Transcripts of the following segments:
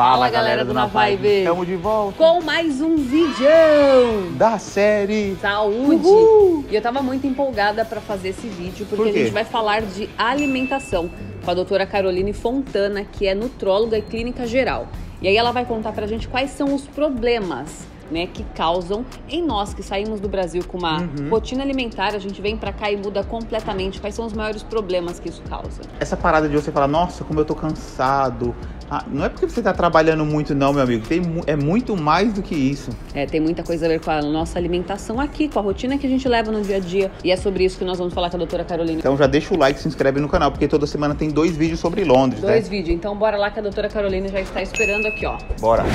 Fala galera do Na Vibe! Estamos de volta com mais um vídeo da série Saúde! Uhul. E eu tava muito empolgada para fazer esse vídeo porque Por a quê? gente vai falar de alimentação com a doutora Caroline Fontana, que é nutróloga e clínica geral. E aí ela vai contar pra gente quais são os problemas, né, que causam em nós que saímos do Brasil com uma rotina alimentar, a gente vem pra cá e muda completamente. Quais são os maiores problemas que isso causa? Essa parada de você falar, nossa, como eu tô cansado. Não é porque você tá trabalhando muito não, meu amigo. É muito mais do que isso. Tem muita coisa a ver com a nossa alimentação aqui, com a rotina que a gente leva no dia a dia. E é sobre isso que nós vamos falar com a doutora Caroline. Então já deixa o like, se inscreve no canal, porque toda semana tem 2 vídeos sobre Londres, Dois vídeos. Então bora lá que a doutora Caroline já está esperando aqui, ó. Bora.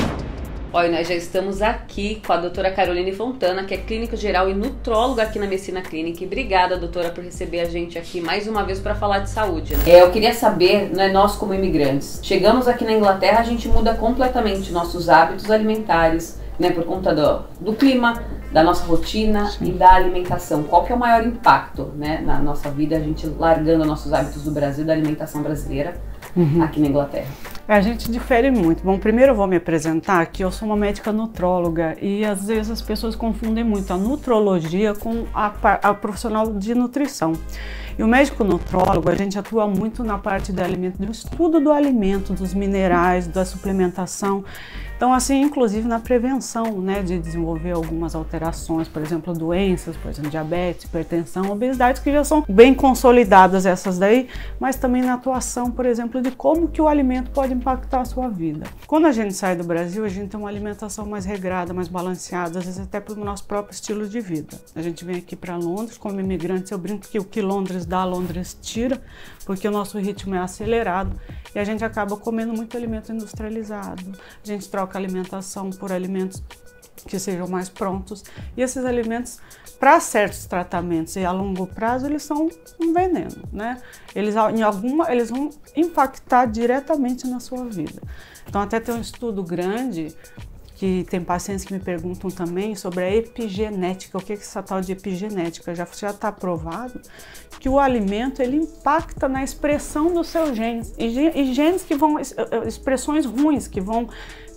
Olha, nós já estamos aqui com a doutora Caroline Fontana, que é clínica geral e nutróloga aqui na Messina Clinic. Obrigada, doutora, por receber a gente aqui mais uma vez para falar de saúde, né? Eu queria saber, né, nós como imigrantes, chegamos aqui na Inglaterra, a gente muda completamente nossos hábitos alimentares, né, por conta do clima, da nossa rotina e da alimentação. Qual que é o maior impacto, né, na nossa vida, a gente largando nossos hábitos do Brasil, da alimentação brasileira, aqui na Inglaterra? A gente difere muito. Bom, primeiro eu vou me apresentar que eu sou uma médica nutróloga e às vezes as pessoas confundem muito a nutrologia com a profissional de nutrição. E o médico nutrólogo, a gente atua muito na parte do alimento, do estudo do alimento, dos minerais, da suplementação. Então, assim, inclusive na prevenção, né, de desenvolver algumas alterações, por exemplo, doenças, por exemplo, diabetes, hipertensão, obesidade, que já são bem consolidadas essas daí, mas também na atuação, por exemplo, de como que o alimento pode impactar a sua vida. Quando a gente sai do Brasil, a gente tem uma alimentação mais regrada, mais balanceada, às vezes até pelo nosso próprio estilo de vida. A gente vem aqui para Londres, como imigrante, eu brinco que o que Londres dá, Londres tira, porque o nosso ritmo é acelerado e a gente acaba comendo muito alimento industrializado. A gente troca alimentação por alimentos que sejam mais prontos e esses alimentos, para certos tratamentos e a longo prazo, eles são um veneno, né? Eles vão impactar diretamente na sua vida. Então até tem um estudo grande que tem pacientes que me perguntam também sobre a epigenética. O que é essa tal de epigenética? Já está provado que o alimento ele impacta na expressão dos seus genes e genes que vão, expressões ruins que vão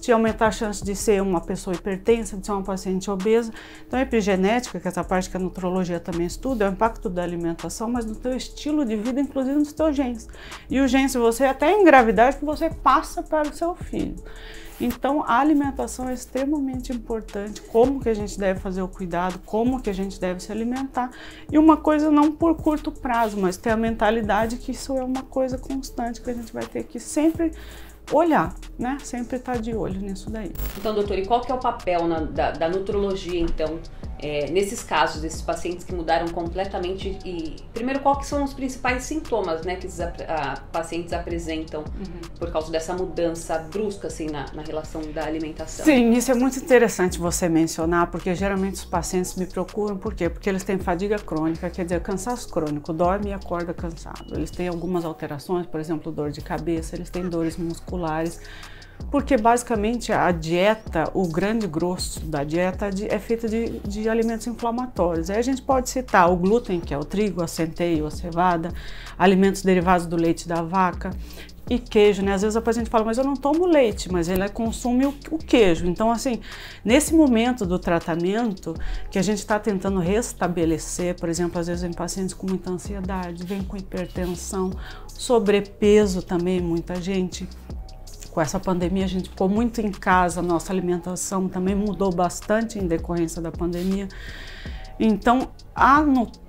te aumentar a chance de ser uma pessoa hipertensa, de ser uma paciente obesa. Então a epigenética, que é essa parte que a nutrologia também estuda, é o impacto da alimentação, mas no teu estilo de vida, inclusive nos teus genes. E os genes, você até em gravidade, que você passa para o seu filho. Então, a alimentação é extremamente importante, como que a gente deve fazer o cuidado, como que a gente deve se alimentar. E uma coisa não por curto prazo, mas ter a mentalidade que isso é uma coisa constante, que a gente vai ter que sempre olhar, né? Sempre estar de olho nisso daí. Então, doutor, e qual que é o papel da nutrologia, então, nesses casos, desses pacientes que mudaram completamente? E, primeiro, quais são os principais sintomas, né, que esses pacientes apresentam por causa dessa mudança brusca, assim, na relação da alimentação? Sim, isso é muito interessante você mencionar, porque geralmente os pacientes me procuram, por quê? Porque eles têm fadiga crônica, quer dizer, cansaço crônico, dorme e acorda cansado. Eles têm algumas alterações, por exemplo, dor de cabeça, eles têm dores musculares, porque basicamente a dieta, o grande grosso da dieta é feita de alimentos inflamatórios. Aí a gente pode citar o glúten, que é o trigo, a centeio, a cevada, alimentos derivados do leite da vaca e queijo, né? Às vezes a paciente fala, mas eu não tomo leite, mas ela consome o queijo. Então, assim, nesse momento do tratamento que a gente está tentando restabelecer, por exemplo, às vezes vem pacientes com muita ansiedade, vem com hipertensão, sobrepeso também, muita gente. Com essa pandemia, a gente ficou muito em casa, nossa alimentação também mudou bastante em decorrência da pandemia. Então,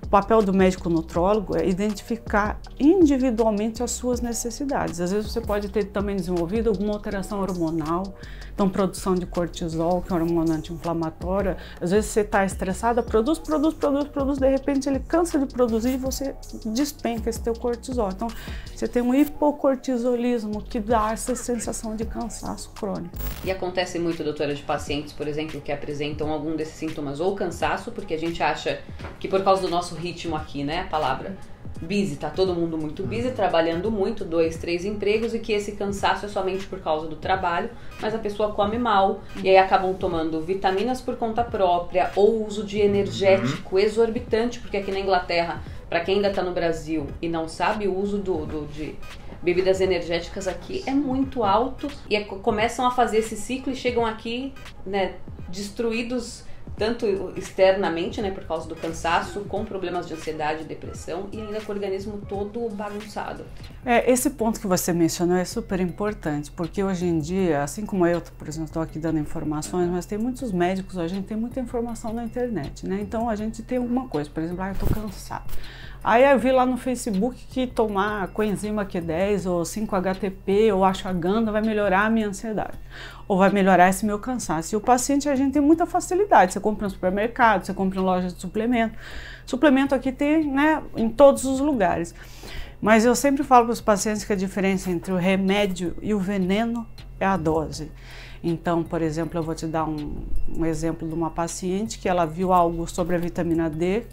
o papel do médico nutrólogo é identificar individualmente as suas necessidades. Às vezes você pode ter também desenvolvido alguma alteração hormonal, então produção de cortisol, que é um hormônio anti-inflamatório. Às vezes você está estressada, produz, de repente ele cansa de produzir e você despenca esse teu cortisol. Então você tem um hipocortisolismo que dá essa sensação de cansaço crônico. E acontece muito, doutora, de pacientes, por exemplo, que apresentam algum desses sintomas, ou cansaço, porque a gente acha que por causa do nosso ritmo aqui, né, a palavra busy, tá todo mundo muito busy, trabalhando muito, 2, 3 empregos, e que esse cansaço é somente por causa do trabalho, mas a pessoa come mal, e aí acabam tomando vitaminas por conta própria, ou uso de energético exorbitante, porque aqui na Inglaterra, para quem ainda tá no Brasil e não sabe, o uso de bebidas energéticas aqui é muito alto e começam a fazer esse ciclo e chegam aqui, né, destruídos tanto externamente, né, por causa do cansaço, com problemas de ansiedade, depressão e ainda com o organismo todo bagunçado. Esse ponto que você mencionou é super importante, porque hoje em dia, assim como eu, por exemplo, estou aqui dando informações, mas tem muitos médicos, a gente tem muita informação na internet, né? Então a gente tem alguma coisa, por exemplo, eu estou cansado. Aí eu vi lá no Facebook que tomar coenzima Q10 ou 5-HTP ou ashwagandha vai melhorar a minha ansiedade, ou vai melhorar esse meu cansaço. E o paciente, a gente tem muita facilidade, você compra no supermercado, você compra em loja de suplemento. Suplemento aqui tem, né, em todos os lugares. Mas eu sempre falo para os pacientes que a diferença entre o remédio e o veneno é a dose. Então, por exemplo, eu vou te dar um exemplo de uma paciente que ela viu algo sobre a vitamina D.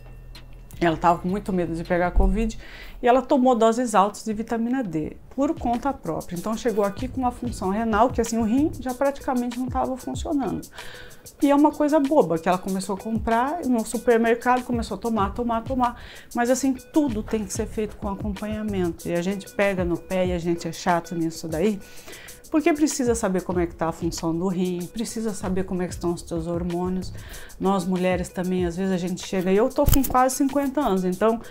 Ela estava com muito medo de pegar Covid e ela tomou doses altas de vitamina D, por conta própria. Então chegou aqui com uma função renal, que assim o rim já praticamente não estava funcionando. E é uma coisa boba, que ela começou a comprar no supermercado, começou a tomar. Mas assim, tudo tem que ser feito com acompanhamento. E a gente pega no pé e a gente é chato nisso daí. Porque precisa saber como é que está a função do rim, precisa saber como é que estão os teus hormônios. Nós mulheres também, às vezes a gente chega, e eu tô com quase 50 anos, então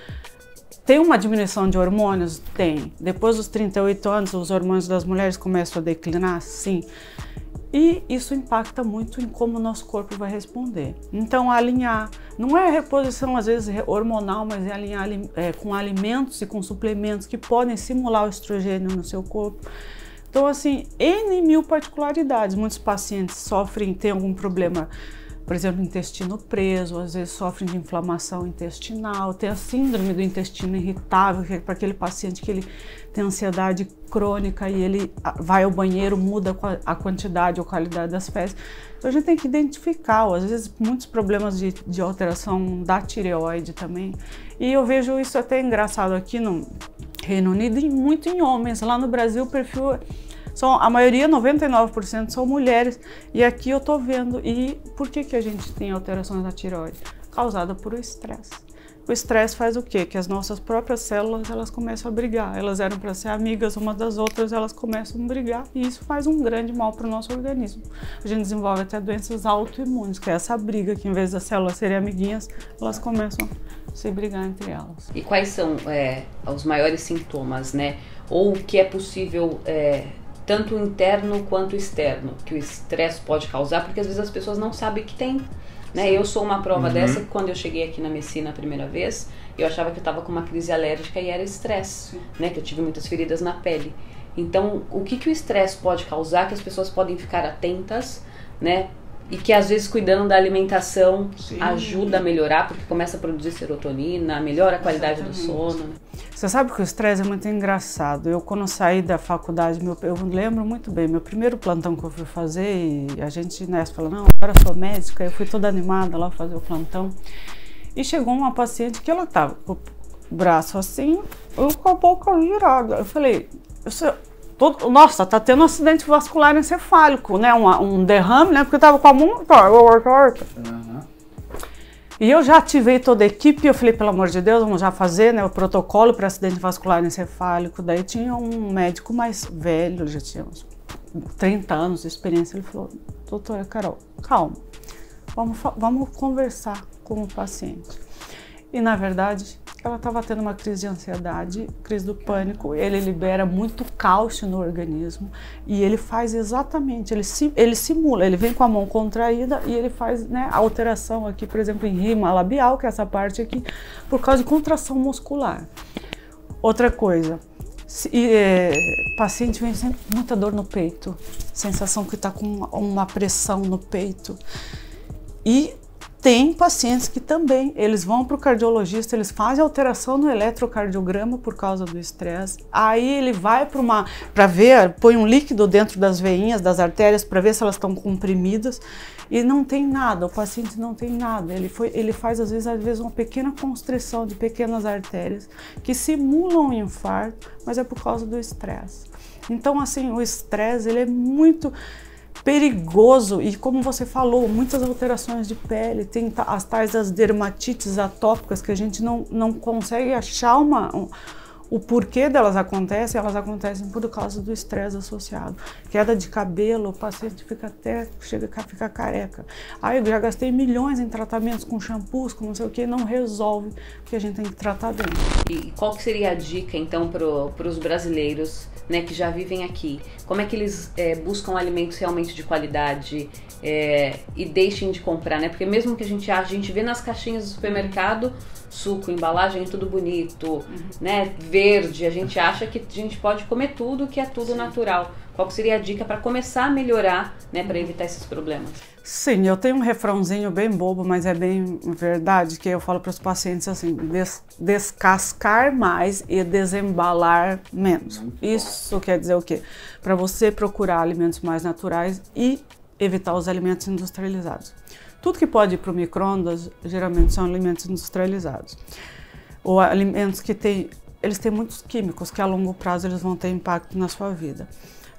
tem uma diminuição de hormônios? Tem. Depois dos 38 anos, os hormônios das mulheres começam a declinar? Sim. E isso impacta muito em como o nosso corpo vai responder. Então, alinhar, não é reposição às vezes hormonal, mas é alinhar com alimentos e com suplementos que podem simular o estrogênio no seu corpo. Então, assim, N mil particularidades. Muitos pacientes têm algum problema, por exemplo, intestino preso, às vezes sofrem de inflamação intestinal, tem a síndrome do intestino irritável, que é para aquele paciente que ele tem ansiedade crônica e ele vai ao banheiro, muda a quantidade ou qualidade das fezes. Então, a gente tem que identificar, às vezes, muitos problemas de alteração da tireoide também. E eu vejo isso até engraçado aqui no Reino Unido e muito em homens. Lá no Brasil o perfil a maioria, 99% são mulheres, e aqui eu tô vendo. E por que a gente tem alterações na tireoide? Causada por o estresse. O estresse faz o quê? Que as nossas próprias células, elas começam a brigar. Elas eram para ser amigas uma das outras, elas começam a brigar, e isso faz um grande mal para o nosso organismo. A gente desenvolve até doenças autoimunes, que é essa briga, que em vez das células serem amiguinhas, elas começam a se brigar entre elas. E quais são os maiores sintomas, né? Ou o que é possível, tanto interno quanto externo, que o estresse pode causar, porque às vezes as pessoas não sabem que tem, né? Eu sou uma prova dessa, que quando eu cheguei aqui na Messina a primeira vez, eu achava que eu estava com uma crise alérgica e era estresse, né? Que eu tive muitas feridas na pele. Então, o que o estresse pode causar, que as pessoas podem ficar atentas, né? E que às vezes cuidando da alimentação ajuda a melhorar, porque começa a produzir serotonina, melhora a qualidade do sono, né? Você sabe que o estresse é muito engraçado. Eu, quando saí da faculdade, eu lembro muito bem, meu primeiro plantão que eu fui fazer, e a gente nessa falou, não, agora eu sou médica, eu fui toda animada lá fazer o plantão. E chegou uma paciente que ela tava com o braço assim, eu com a boca virada. Eu falei, nossa, tá tendo um acidente vascular encefálico, né? Um derrame, né? Porque eu tava com a mão torta. E eu já ativei toda a equipe, eu falei, pelo amor de Deus, vamos já fazer, né, o protocolo para acidente vascular encefálico. Daí tinha um médico mais velho, ele já tinha uns 30 anos de experiência, ele falou, doutora Carol, calma, vamos conversar com o paciente. E na verdade, ela estava tendo uma crise de ansiedade, crise do pânico, ele libera muito cálcio no organismo e ele faz exatamente, ele simula, ele vem com a mão contraída e ele faz, né, alteração aqui, por exemplo, em rima labial, que é essa parte aqui, por causa de contração muscular. Outra coisa, paciente vem sempre com muita dor no peito, sensação que está com uma pressão no peito. E tem pacientes que também, eles vão para o cardiologista, eles fazem alteração no eletrocardiograma por causa do estresse. Aí ele vai para ver, põe um líquido dentro das veinhas, das artérias, para ver se elas estão comprimidas. E não tem nada, o paciente não tem nada. Ele faz às vezes uma pequena constrição de pequenas artérias que simulam um infarto, mas é por causa do estresse. Então, assim, o estresse, ele é muito perigoso e, como você falou, muitas alterações de pele, tem as tais das dermatites atópicas que a gente não consegue achar O porquê delas acontecem por causa do estresse associado. Queda de cabelo, o paciente chega a ficar careca. Aí eu já gastei milhões em tratamentos com shampoos, com não sei o que, não resolve, porque a gente tem que tratar bem. E qual que seria a dica, então, para os brasileiros, né, que já vivem aqui? Como é que eles buscam alimentos realmente de qualidade e deixem de comprar, né? Porque mesmo que a gente vê nas caixinhas do supermercado, suco, embalagem, tudo bonito, né, verde, a gente acha que a gente pode comer tudo, que é tudo natural. Qual que seria a dica para começar a melhorar, né, para evitar esses problemas? Sim, eu tenho um refrãozinho bem bobo, mas é bem verdade, que eu falo para os pacientes assim, descascar mais e desembalar menos. Isso quer dizer o quê? Para você procurar alimentos mais naturais e evitar os alimentos industrializados. Tudo que pode ir para o micro-ondas, geralmente são alimentos industrializados. Ou alimentos que eles têm muitos químicos, que a longo prazo eles vão ter impacto na sua vida.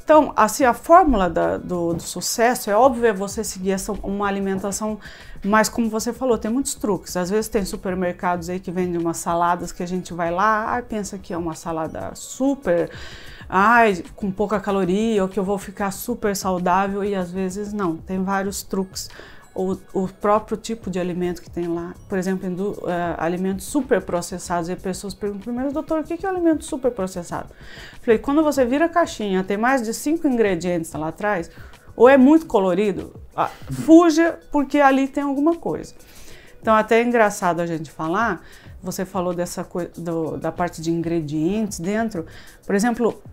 Então, assim, a fórmula do sucesso, é óbvio, você seguir uma alimentação, mas como você falou, tem muitos truques. Às vezes tem supermercados aí que vendem umas saladas que a gente vai lá, pensa que é uma salada super, com pouca caloria, ou que eu vou ficar super saudável, e às vezes não, tem vários truques. O próprio tipo de alimento que tem lá, por exemplo, alimentos super processados, e as pessoas perguntam primeiro, doutor, o que é o alimento super processado? Falei, quando você vira a caixinha, tem mais de 5 ingredientes lá atrás, ou é muito colorido, fuja, porque ali tem alguma coisa. Então até é engraçado a gente falar, você falou dessa coisa da parte de ingredientes dentro, por exemplo,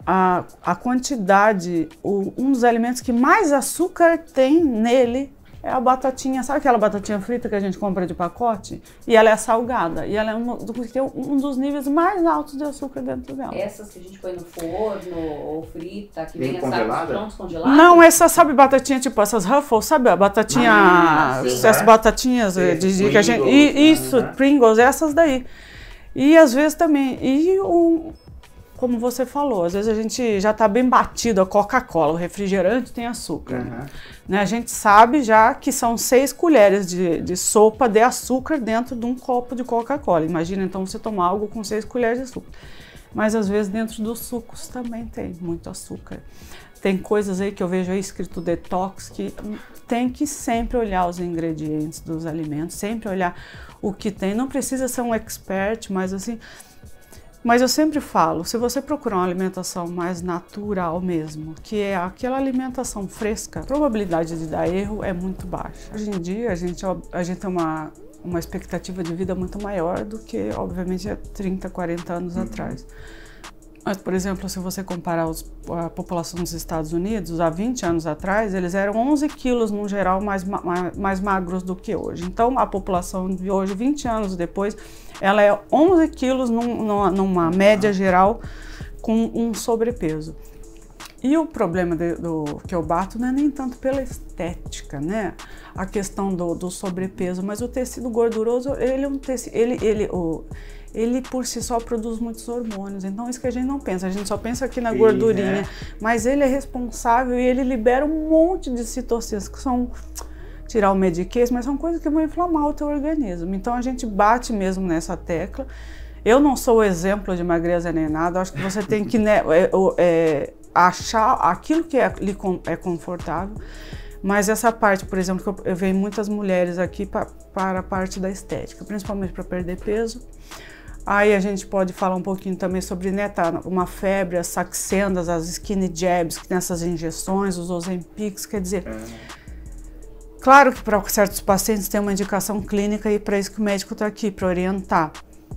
a quantidade, um dos alimentos que mais açúcar tem nele é a batatinha, sabe aquela batatinha frita que a gente compra de pacote? E ela é salgada, e ela é um dos níveis mais altos de açúcar dentro dela. Essas que a gente põe no forno ou frita, que vem prontos congelados? Não, essa, sabe, batatinha tipo essas Ruffles, sabe a batatinha, essas batatinhas que a gente... Isso, Pringles, essas daí. E às vezes também, como você falou, às vezes a gente já está bem batido, a Coca-Cola, o refrigerante tem açúcar. Né? A gente sabe já que são 6 colheres de sopa de açúcar dentro de um copo de Coca-Cola. Imagina então você tomar algo com 6 colheres de açúcar. Mas às vezes dentro dos sucos também tem muito açúcar. Tem coisas aí que eu vejo aí escrito detox, que tem que sempre olhar os ingredientes dos alimentos, sempre olhar o que tem. Não precisa ser um expert, mas assim... Mas eu sempre falo, se você procurar uma alimentação mais natural mesmo, que é aquela alimentação fresca, a probabilidade de dar erro é muito baixa. Hoje em dia, a gente tem uma expectativa de vida muito maior do que, obviamente, há 30, 40 anos atrás. Mas, por exemplo, se você comparar a população dos Estados Unidos, há 20 anos atrás, eles eram 11 quilos, no geral, mais magros do que hoje. Então, a população de hoje, 20 anos depois, ela é 11 quilos numa média geral com um sobrepeso. E o problema que eu bato não é nem tanto pela estética, né? A questão do sobrepeso, mas o tecido gorduroso, ele é um tecido... Ele por si só produz muitos hormônios, então isso que a gente não pensa, a gente só pensa aqui na gordurinha, mas ele é responsável e ele libera um monte de citocinas que são, tirar o mediquês, mas são coisas que vão inflamar o teu organismo, então a gente bate mesmo nessa tecla. Eu não sou o exemplo de magreza nem nada, acho que você tem que achar aquilo que é confortável, mas essa parte, por exemplo, que eu vejo muitas mulheres aqui para a parte da estética, principalmente para perder peso. Aí a gente pode falar um pouquinho também sobre, né, uma febre, as Saxendas, as skinny jabs, que tem essas injeções, os Ozempics, quer dizer... Claro que para certos pacientes tem uma indicação clínica e para isso que o médico está aqui, para orientar.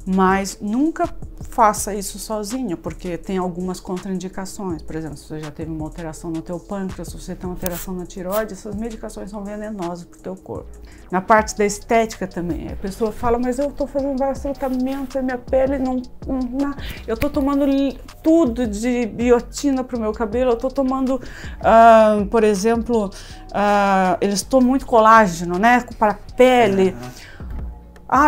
Mas nunca faça isso sozinho, porque tem algumas contraindicações. Por exemplo, se você já teve uma alteração no teu pâncreas, se você tem uma alteração na tireoide, essas medicações são venenosas para o teu corpo. Na parte da estética também, a pessoa fala, mas eu estou fazendo vários tratamentos, a minha pele não eu estou tomando tudo de biotina para o meu cabelo, eu estou tomando, por exemplo, eles tomam muito colágeno, né, para a pele.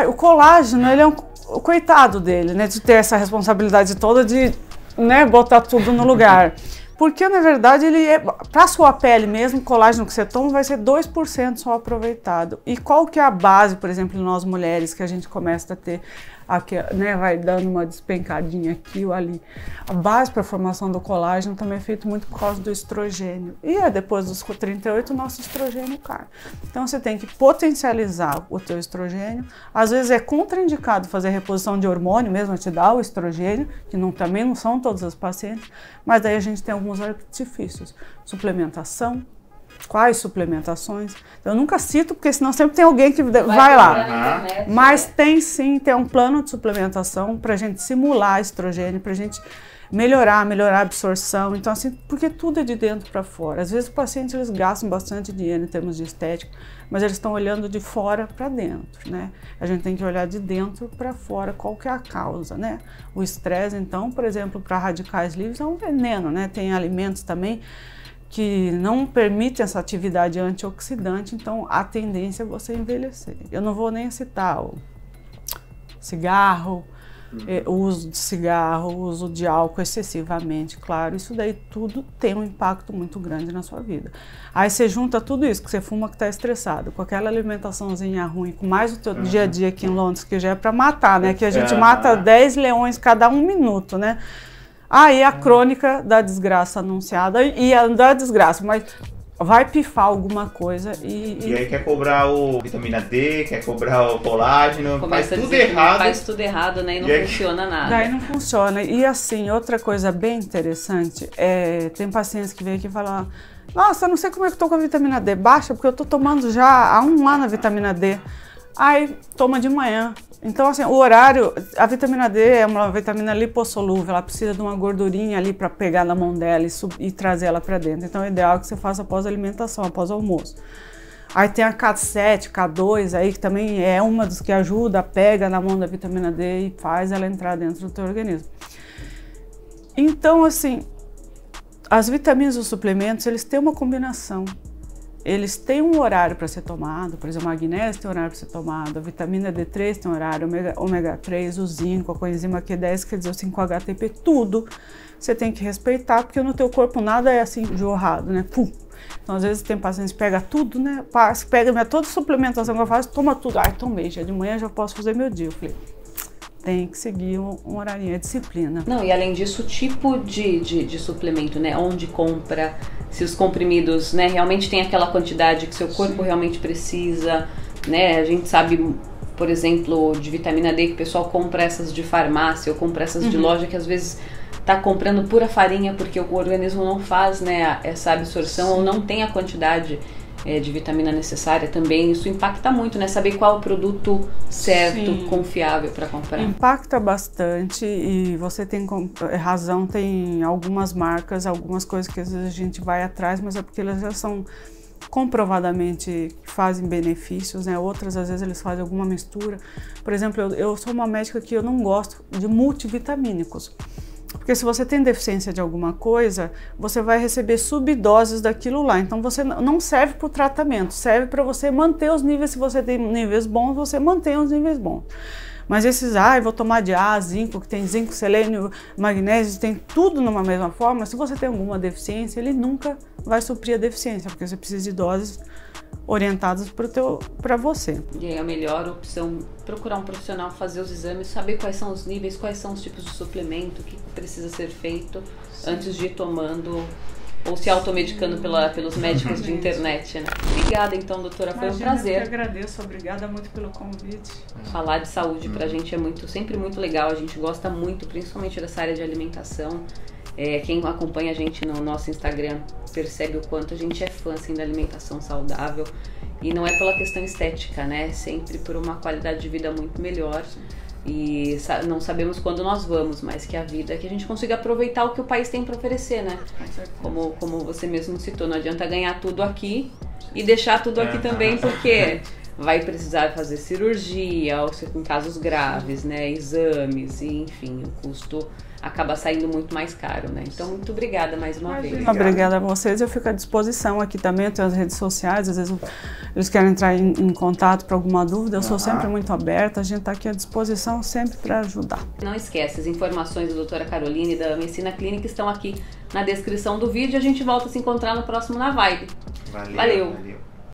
O colágeno, ele é o coitado dele, né, de ter essa responsabilidade toda de, né, botar tudo no lugar. Porque, na verdade, para a sua pele mesmo, o colágeno que você toma vai ser 2% só aproveitado. E qual que é a base, por exemplo, nós mulheres, que a gente começa a ter aqui, né, vai dando uma despencadinha aqui ou ali. A base para a formação do colágeno também é feito muito por causa do estrogênio. E depois dos 38 o nosso estrogênio cai. Então você tem que potencializar o teu estrogênio. Às vezes é contraindicado fazer reposição de hormônio mesmo, te dar o estrogênio, que também não são todos os pacientes, mas daí a gente tem alguns artifícios. Suplementação. Quais suplementações? Eu nunca cito, porque senão sempre tem alguém que vai lá. Mas tem sim, tem um plano de suplementação para a gente simular estrogênio, para a gente melhorar a absorção. Então, assim, porque tudo é de dentro para fora. Às vezes os pacientes eles gastam bastante dinheiro em termos de estética, mas eles estão olhando de fora para dentro, né? A gente tem que olhar de dentro para fora, qual que é a causa, né? O estresse, então, por exemplo, para radicais livres é um veneno, né? Tem alimentos também que não permitem essa atividade antioxidante, então a tendência é você envelhecer. Eu não vou nem citar o cigarro, o uso de cigarro, o uso de álcool excessivamente, claro, isso daí tudo tem um impacto muito grande na sua vida. Aí você junta tudo isso, que você fuma que está estressado, com aquela alimentaçãozinha ruim, com mais o teu dia a dia aqui em Londres, que já é para matar, né? Que a gente mata 10 leões cada 1 minuto, né? Aí a crônica da desgraça anunciada e a da desgraça, mas vai pifar alguma coisa e aí quer cobrar o vitamina D, quer cobrar o colágeno, faz tudo errado. Faz tudo errado, né? E não funciona nada. Daí não funciona. E assim, outra coisa bem interessante, tem pacientes que vêm aqui e falam, nossa, eu não sei como é que eu tô com a vitamina D baixa, porque eu tô tomando já há 1 ano a vitamina D. Aí toma de manhã. Então, assim, o horário, a vitamina D é uma vitamina lipossolúvel, ela precisa de uma gordurinha ali para pegar na mão dela e trazer ela para dentro. Então, o ideal é que você faça após a alimentação, após o almoço. Aí tem a K7, K2, aí que também é uma dos que ajuda, pega na mão da vitamina D e faz ela entrar dentro do teu organismo. Então, assim, as vitaminas e os suplementos, eles têm uma combinação. Eles têm um horário para ser tomado, por exemplo, o magnésio tem um horário para ser tomado, a vitamina D3 tem um horário, ômega 3, o zinco, a coenzima Q10, quer dizer, o 5-HTP, tudo você tem que respeitar, porque no teu corpo nada é assim jorrado, né? Pum. Então, às vezes tem pacientes que pegam tudo, né? Pega toda a suplementação que eu faço, toma tudo. Ai, tomei, já de manhã já posso fazer meu dia. Eu falei, tem que seguir um horário, é disciplina. Não, e além disso, o tipo de suplemento, né? Onde compra, se os comprimidos, né, realmente tem aquela quantidade que seu corpo realmente precisa, né? A gente sabe, por exemplo, de vitamina D, que o pessoal compra essas de farmácia ou compra essas de loja, que às vezes tá comprando pura farinha porque o organismo não faz, né, essa absorção ou não tem a quantidade de vitamina necessária também. Isso impacta muito, né? Saber qual o produto certo, confiável para comprar. Impacta bastante e você tem razão, tem algumas marcas, algumas coisas que às vezes a gente vai atrás, mas é porque elas já são comprovadamente fazem benefícios, né? Outras às vezes eles fazem alguma mistura. Por exemplo, eu sou uma médica que eu não gosto de multivitamínicos. Porque se você tem deficiência de alguma coisa, você vai receber subdoses daquilo lá. Então você não serve para o tratamento, serve para você manter os níveis. Se você tem níveis bons, você mantém os níveis bons. Mas esses, vou tomar de A, zinco, que tem zinco, selênio, magnésio, tem tudo numa mesma forma. Se você tem alguma deficiência, ele nunca vai suprir a deficiência, porque você precisa de doses orientadas para você. E aí a melhor opção, procurar um profissional, fazer os exames, saber quais são os níveis, quais são os tipos de suplemento, o que precisa ser feito antes de ir tomando ou se automedicando pelos médicos de internet, né? Obrigada então, doutora, foi um prazer. Eu que agradeço, obrigada muito pelo convite. Falar de saúde pra gente é sempre muito legal, a gente gosta muito, principalmente dessa área de alimentação. Quem acompanha a gente no nosso Instagram percebe o quanto a gente é fã assim, da alimentação saudável, e não é pela questão estética, né? Sempre por uma qualidade de vida muito melhor. E não sabemos quando nós vamos, mas que a vida, que a gente consiga aproveitar o que o país tem para oferecer, né? Como você mesmo citou, não adianta ganhar tudo aqui e deixar tudo aqui também, porque vai precisar fazer cirurgia, ou com casos graves, né? Exames, e enfim, o custo acaba saindo muito mais caro, né? Então, muito obrigada mais uma vez. Obrigada a vocês, eu fico à disposição aqui também, eu tenho as redes sociais, às vezes eles querem entrar em contato para alguma dúvida, eu sou sempre muito aberta, a gente está aqui à disposição sempre para ajudar. Não esquece, as informações da doutora Caroline e da Messina Clínica estão aqui na descrição do vídeo, a gente volta a se encontrar no próximo Na Vibe. Valeu.